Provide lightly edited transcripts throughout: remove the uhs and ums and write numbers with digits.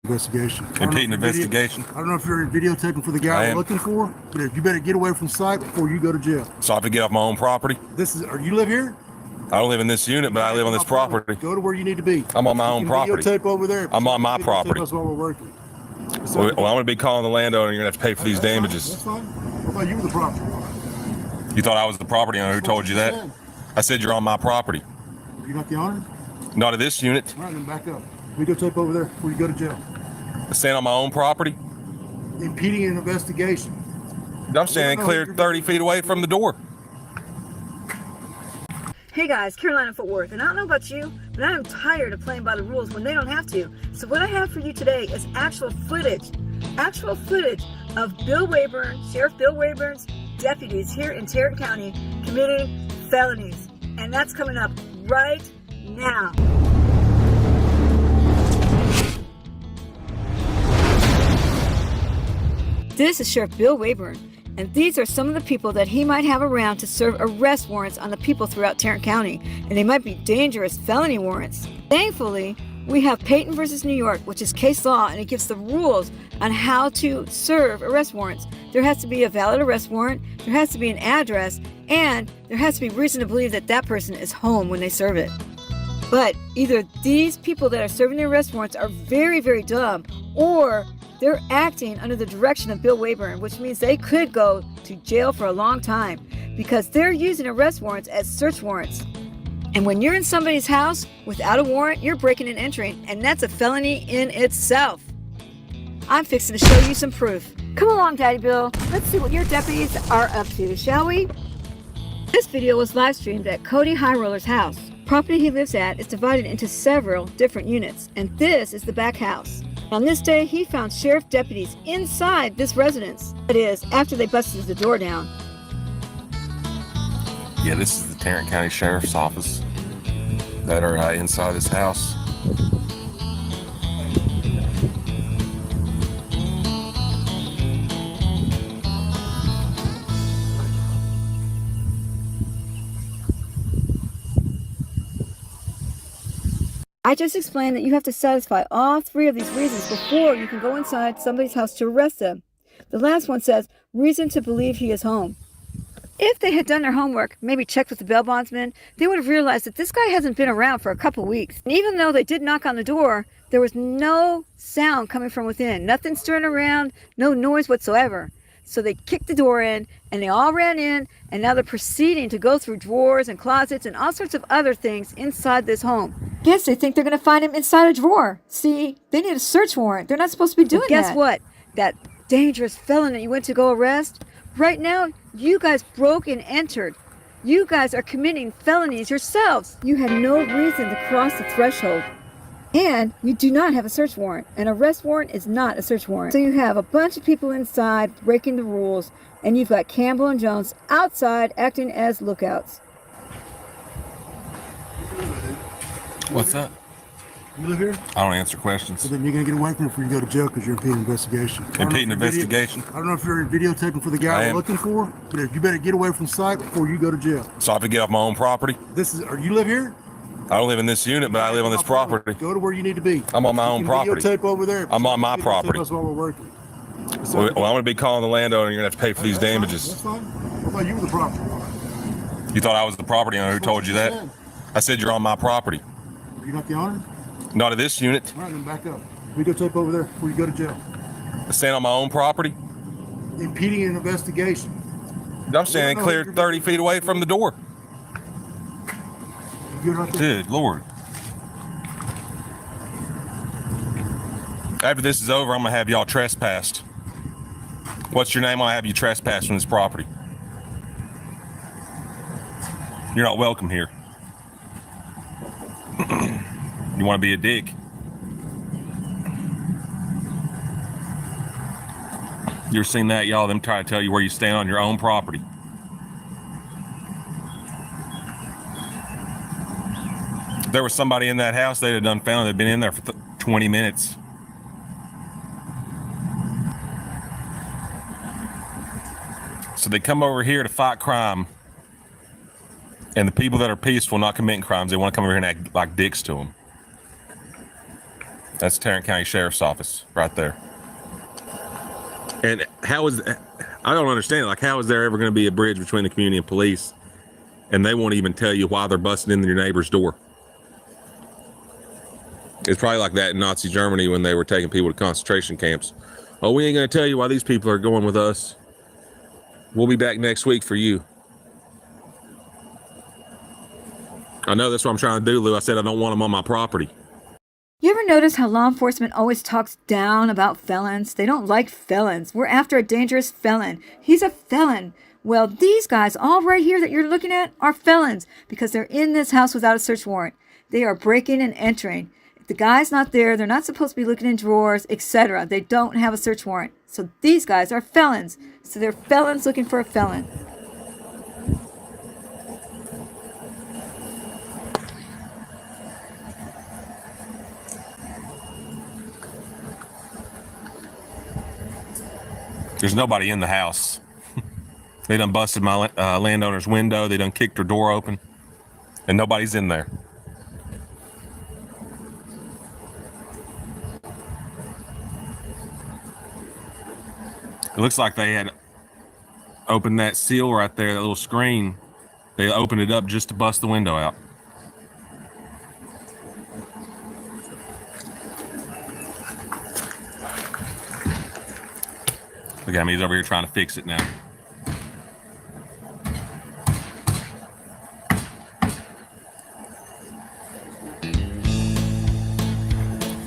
Investigation. Impeding investigation? I don't know if you're videotaping for the guy we're looking for, but you better get away from site before you go to jail. So I have to get off my own property? You live here? I don't live in this unit, but I live on this property. Go to where you need to be. I'm on my own property. Videotape over there. I'm on my property. That's while we're working. Well, I'm going to be calling the landowner, and you're going to have to pay for these damages. That's fine. I thought you were the property owner. You thought I was the property owner? Who told you that? I said you're on my property. You're not the owner? Not of this unit. All right, then back up. Videotape over there before you go to jail. I stand on my own property? Impeding an investigation. I'm standing clear 30 feet away from the door. Hey guys, Carolina Fort Worth, and I don't know about you, but I am tired of playing by the rules when they don't have to. So what I have for you today is actual footage of Bill Waybourne, Sheriff Bill Waybourne's deputies here in Tarrant County committing felonies. And that's coming up right now. This is Sheriff Bill Waybourne, and these are some of the people that he might have around to serve arrest warrants on the people throughout Tarrant County, and they might be dangerous felony warrants. Thankfully, we have Payton versus New York, which is case law, and it gives the rules on how to serve arrest warrants. There has to be a valid arrest warrant, there has to be an address, and there has to be reason to believe that that person is home when they serve it. But either these people that are serving the arrest warrants are very, very dumb, or they're acting under the direction of Bill Waybourne, which means they could go to jail for a long time because they're using arrest warrants as search warrants. And when you're in somebody's house without a warrant, you're breaking and entering, and that's a felony in itself. I'm fixing to show you some proof. Come along, Daddy Bill. Let's see what your deputies are up to, shall we? This video was live streamed at Cody High Roller's house. Property he lives at is divided into several different units, and this is the back house. On this day, he found sheriff deputies inside this residence. That is, after they busted the door down. Yeah, this is the Tarrant County Sheriff's Office that are inside this house. I just explained that you have to satisfy all three of these reasons before you can go inside somebody's house to arrest them. The last one says, reason to believe he is home. If they had done their homework, maybe checked with the bail bondsman, they would have realized that this guy hasn't been around for a couple weeks. And even though they did knock on the door, there was no sound coming from within. Nothing stirring around, no noise whatsoever. So they kicked the door in, and they all ran in, and now they're proceeding to go through drawers and closets and all sorts of other things inside this home. Guess they think they're going to find him inside a drawer. See, they need a search warrant. They're not supposed to be doing that. Guess what? That dangerous felon that you went to go arrest, right now, you guys broke and entered. You guys are committing felonies yourselves. You had no reason to cross the threshold. And you do not have a search warrant. An arrest warrant is not a search warrant. So you have a bunch of people inside breaking the rules, and you've got Campbell and Jones outside acting as lookouts. What's up? You live here? I don't answer questions. So then you're going to get away from it before you go to jail because you're impeding investigation. Impeding investigation? I don't know if you're videotaping for the guy we're looking for, but you better get away from site before you go to jail. So I have to get off my own property? You live here? I don't live in this unit, but I live on this property. Go to where you need to be. I'm on my own property. Videotape over there. I'm on my property. That's while we're working. Well, I'm going to be calling the landowner, and you're going to have to pay for these damages. That's fine. I thought you were the property owner. You thought I was the property owner? Who told you that? I said you're on my property. You're not the owner? Not of this unit. All right, then back up. Videotape over there before you go to jail. I stand on my own property? Impeding an investigation. I'm standing clear 30 feet away from the door. Good Lord. After this is over, I'm going to have y'all trespassed. What's your name? I'll have you trespassed from this property. You're not welcome here. You want to be a dick? You ever seen that, y'all? Them try to tell you where you stand on your own property. If there was somebody in that house, they'd have done found they'd been in there for 20 minutes. So they come over here to fight crime, and the people that are peaceful, not committing crimes, they want to come over here and act like dicks to them. That's Tarrant County Sheriff's Office right there. And I don't understand, like, how is there ever going to be a bridge between the community and police, and they won't even tell you why they're busting in your neighbor's door? It's probably like that in Nazi Germany when they were taking people to concentration camps. Oh, we ain't going to tell you why these people are going with us. We'll be back next week for you. I know that's what I'm trying to do, Lou. I said I don't want them on my property. You ever notice how law enforcement always talks down about felons? They don't like felons. We're after a dangerous felon. He's a felon. Well, these guys all right here that you're looking at are felons because they're in this house without a search warrant. They are breaking and entering. If the guy's not there, they're not supposed to be looking in drawers, etc. They don't have a search warrant. So these guys are felons. So they're felons looking for a felon. There's nobody in the house. They done busted my landowner's window. They done kicked her door open, and nobody's in there. It looks like they had opened that seal right there, that little screen. They opened it up just to bust the window out. Look at him, he's over here trying to fix it now.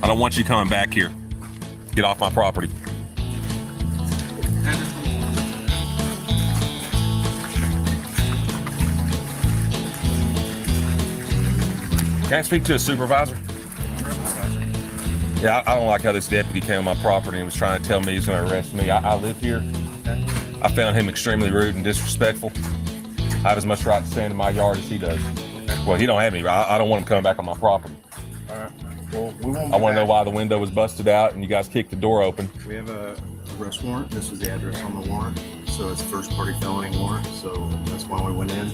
I don't want you coming back here. Get off my property. Can I speak to a supervisor? Yeah, I don't like how this deputy came on my property and was trying to tell me he's going to arrest me. I live here. I found him extremely rude and disrespectful. I have as much right to stand in my yard as he does. Well, he don't have any. I don't want him coming back on my property. All right. Well, we won't. I want to know why the window was busted out and you guys kicked the door open. We have a arrest warrant. This is the address on the warrant. So it's a first-party felony warrant. So that's why we went in.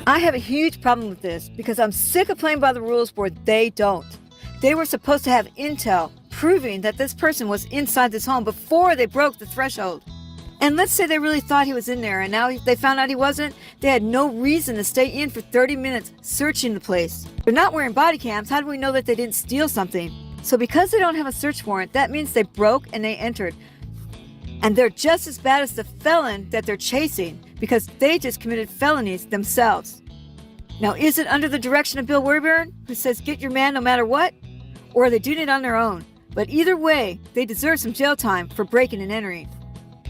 I have a huge problem with this because I'm sick of playing by the rules where they don't. They were supposed to have intel proving that this person was inside this home before they broke the threshold. And let's say they really thought he was in there and now they found out he wasn't. They had no reason to stay in for 30 minutes searching the place. They're not wearing body cams. How do we know that they didn't steal something? So because they don't have a search warrant, that means they broke and they entered. And they're just as bad as the felon that they're chasing because they just committed felonies themselves. Now, is it under the direction of Bill Waybourne, who says get your man no matter what? Or are they doing it on their own? But either way, they deserve some jail time for breaking and entering.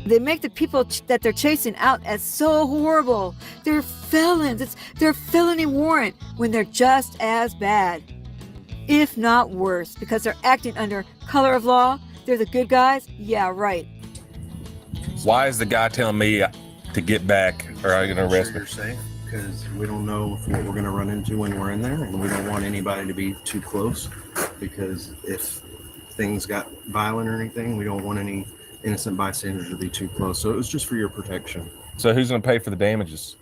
They make the people that they're chasing out as so horrible. They're felons. It's their felony warrant when they're just as bad, if not worse, because they're acting under color of law. They're the good guys. Yeah, right. Why is the guy telling me to get back or are you going to arrest me? You're safe because we don't know what we're going to run into when we're in there, and we don't want anybody to be too close because if things got violent or anything, we don't want any innocent bystanders to be too close. So it was just for your protection. So who's going to pay for the damages?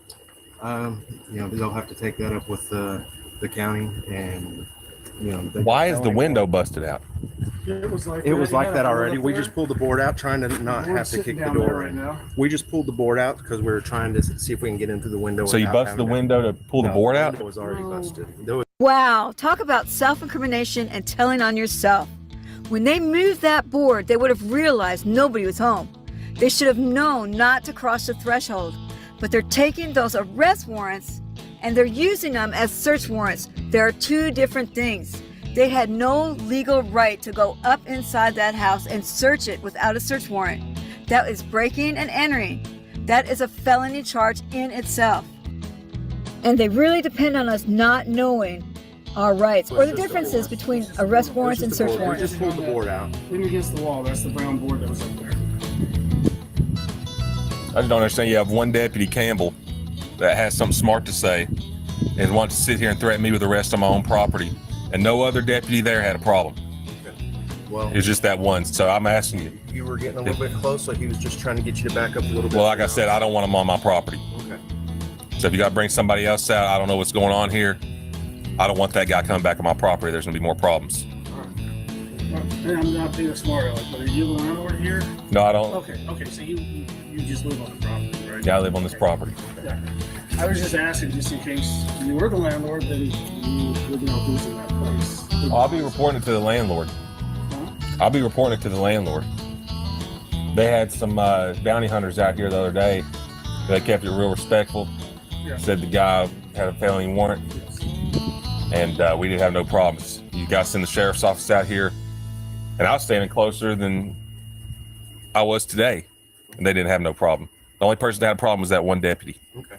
They'll have to take that up with the county, and Why is the window busted out? It was like that already. We just pulled the board out, trying to not have to kick the door in. We just pulled the board out because we were trying to see if we can get into the window. So you busted the window to pull the board out? The window was already busted. Wow, talk about self-incrimination and telling on yourself. When they moved that board, they would have realized nobody was home. They should have known not to cross the threshold. But they're taking those arrest warrants and they're using them as search warrants. There are two different things. They had no legal right to go up inside that house and search it without a search warrant. That is breaking and entering. That is a felony charge in itself. And they really depend on us not knowing our rights or the differences between arrest warrants and search We warrants. just pulled the board out. Leaning against the wall. That's the brown board that was up there. I just don't understand. You have one Deputy Campbell that has something smart to say and wants to sit here and threaten me with arrest on my own property. And no other deputy there had a problem. Well, It's just that one. So I'm asking you. you were getting a little bit close, so he was just trying to get you to back up a little bit. Well, like I said, I don't want him on my property. Okay. So if you got to bring somebody else out, I don't know what's going on here. I don't want that guy coming back on my property. There's going to be more problems. And I'm not being a smart aleck, but are you the landlord here? No, I don't. Okay, so you just live on the property, right? Yeah, I live on this property. Yeah. I was just asking, just in case you were the landlord, then you would know who's in that place. I'll be reporting it to the landlord. Huh? I'll be reporting it to the landlord. They had some bounty hunters out here the other day. They kept it real respectful. Yeah. Said the guy had a felony warrant, and we didn't have no problems. You guys send the sheriff's office out here, and I was standing closer than I was today, and they didn't have no problem. The only person that had a problem was that one deputy, Okay.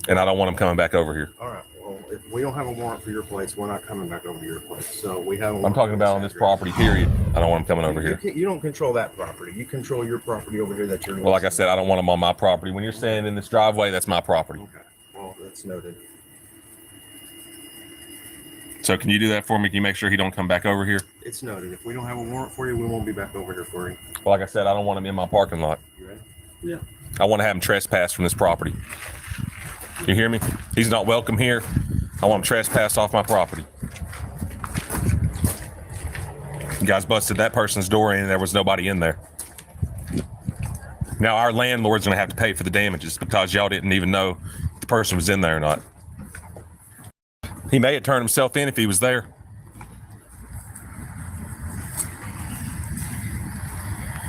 and I don't want him coming back over here. All right. Well, if we don't have a warrant for your place, we're not coming back over to your place. So we have. I'm talking about on this property, period. I don't want him coming over here. You don't control that property. You control your property over here that you're. Well, like I said, I don't want him on my property. When you're standing in this driveway, that's my property. Okay. Well, that's noted. So can you do that for me? Can you make sure he don't come back over here? It's noted. If we don't have a warrant for you, we won't be back over here for you. Well, like I said, I don't want him in my parking lot. You ready? Yeah. I want to have him trespass from this property. You hear me? He's not welcome here. I want him trespassed off my property. You guys busted that person's door in and there was nobody in there. Now our landlord's going to have to pay for the damages because y'all didn't even know if the person was in there or not. He may have turned himself in if he was there.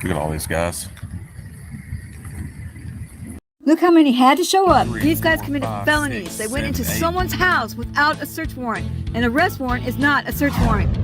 Look at all these guys. Look how many had to show up. These guys 4, committed 5, felonies. 6, They went 7, into 8. someone's house without a search warrant. An arrest warrant is not a search warrant.